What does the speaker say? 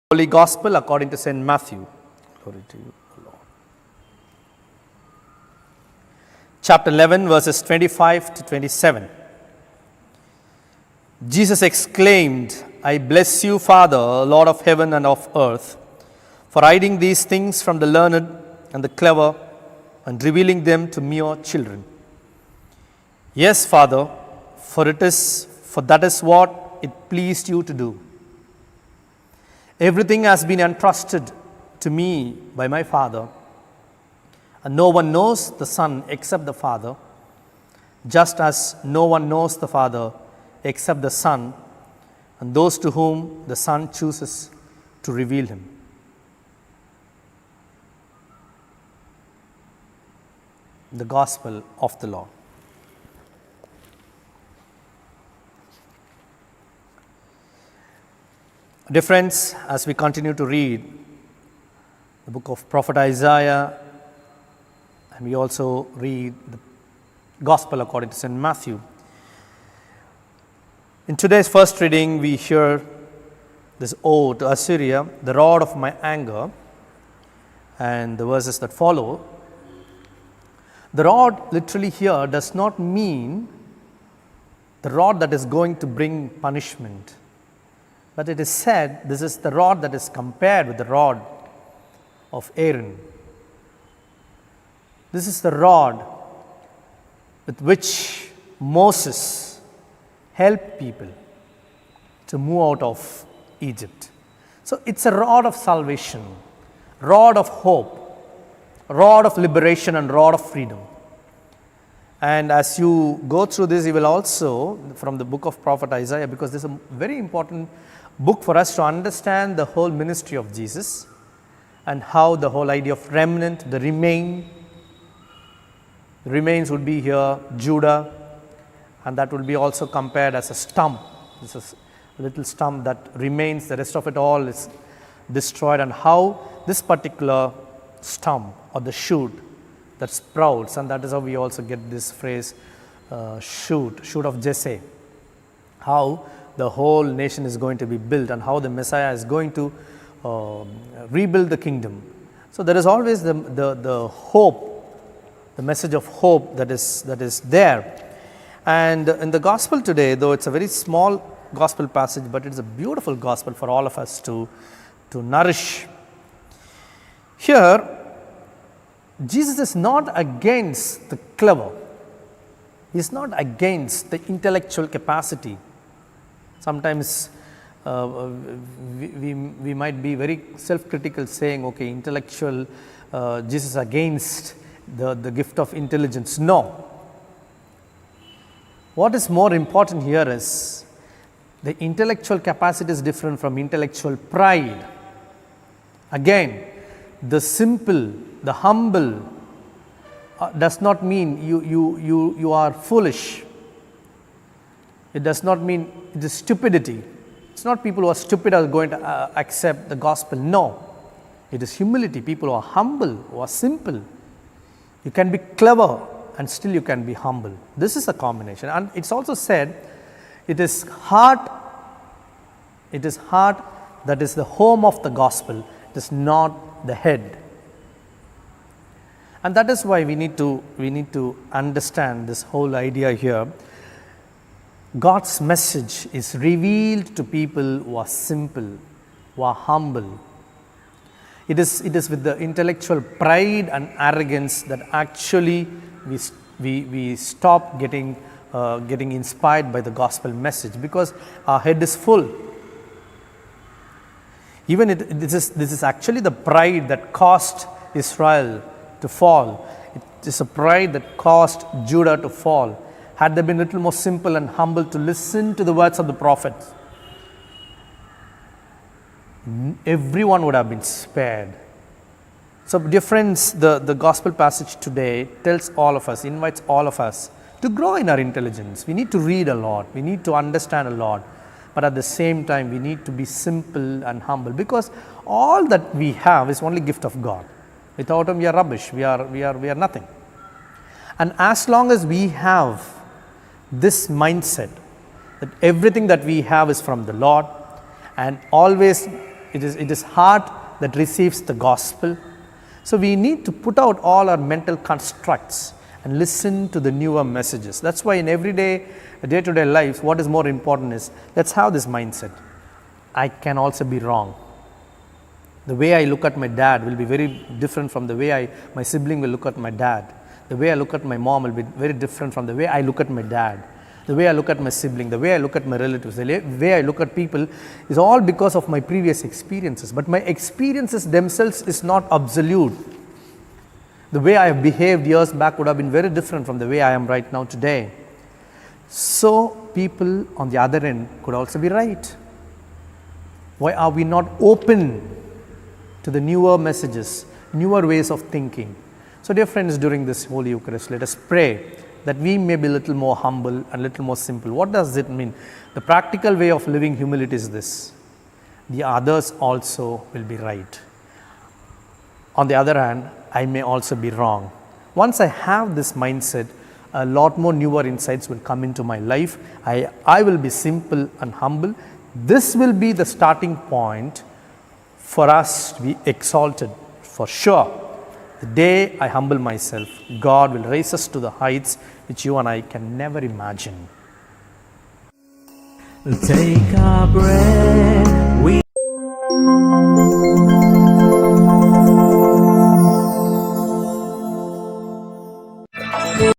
Holy Gospel according to St. Matthew. Glory to you, Lord. Chapter 11, verses 25 to 27. Jesus exclaimed, I bless you, Father, Lord of heaven and of earth, for hiding these things from the learned and the clever and revealing them to mere children. Yes, Father, for that is what it pleased you to do. Everything has been entrusted to me by my Father, and no one knows the Son except the Father, just as no one knows the Father except the Son, and those to whom the Son chooses to reveal him. The Gospel of the Lord. Dear friends, as we continue to read the book of Prophet Isaiah, and we also read the Gospel according to St. Matthew, in today's first reading, we hear this ode to Assyria, the rod of my anger, and the verses that follow. The rod literally here does not mean the rod that is going to bring punishment. But it is said this is the rod that is compared with the rod of Aaron. This is the rod with which Moses helped people to move out of Egypt. So it's a rod of salvation, rod of hope, rod of liberation, and rod of freedom. And as you go through this, you will also, from the book of Prophet Isaiah, because this is a very important book for us to understand the whole ministry of Jesus and how the whole idea of remnant, the remains would be here, Judah, and that will be also compared as a stump. This is a little stump that remains, the rest of it all is destroyed, and how this particular stump or the shoot that sprouts, and that is how we also get this phrase, shoot of Jesse, how the whole nation is going to be built and how the Messiah is going to rebuild the kingdom. So there is always the hope, the message of hope that is there. And in the gospel today, though it's a very small gospel passage, but it's a beautiful gospel for all of us to nourish. Here, Jesus is not against the clever. He is not against the intellectual capacity. Sometimes we might be very self-critical, saying, okay, intellectual, Jesus against the gift of intelligence. No. What is more important here is the intellectual capacity is different from intellectual pride. Again, the simple, the humble does not mean you are foolish. It does not mean it is stupidity. It's not people who are stupid are going to accept the gospel. No. It is humility. People who are humble, who are simple. You can be clever and still you can be humble. This is a combination. And it's also said, it is heart that is the home of the gospel. It is not the head. And that is why we need to understand this whole idea here. God's message is revealed to people who are simple, who are humble. It is with the intellectual pride and arrogance that actually we stop getting inspired by the gospel message, because our head is full. Even this is actually the pride that caused Israel to fall. It is a pride that caused Judah to fall. Had they been a little more simple and humble to listen to the words of the prophet, everyone would have been spared. So, dear friends, the gospel passage today tells all of us, invites all of us to grow in our intelligence. We need to read a lot. We need to understand a lot. but at the same time we need to be simple and humble, because all that we have is only gift of God. Without Him we are rubbish, we are nothing. And as long as we have this mindset that everything that we have is from the Lord, and always it is heart that receives the gospel. So we need to put out all our mental constructs and listen to the newer messages. That's why in day-to-day life, what is more important is, let's have this mindset. I can also be wrong. The way I look at my dad will be very different from the way my sibling will look at my dad. The way I look at my mom will be very different from the way I look at my dad. The way I look at my sibling, the way I look at my relatives, the way I look at people is all because of my previous experiences. But my experiences themselves is not absolute. The way I have behaved years back would have been very different from the way I am right now today. So people on the other end could also be right. Why are we not open to the newer messages, newer ways of thinking? So dear friends, during this Holy Eucharist, let us pray that we may be a little more humble and a little more simple. What does it mean? The practical way of living humility is this: the others also will be right. On the other hand, I may also be wrong. Once I have this mindset, a lot more newer insights will come into my life. I will be simple and humble. This will be the starting point for us to be exalted, for sure. The day I humble myself, God will raise us to the heights which you and I can never imagine. Take our breath.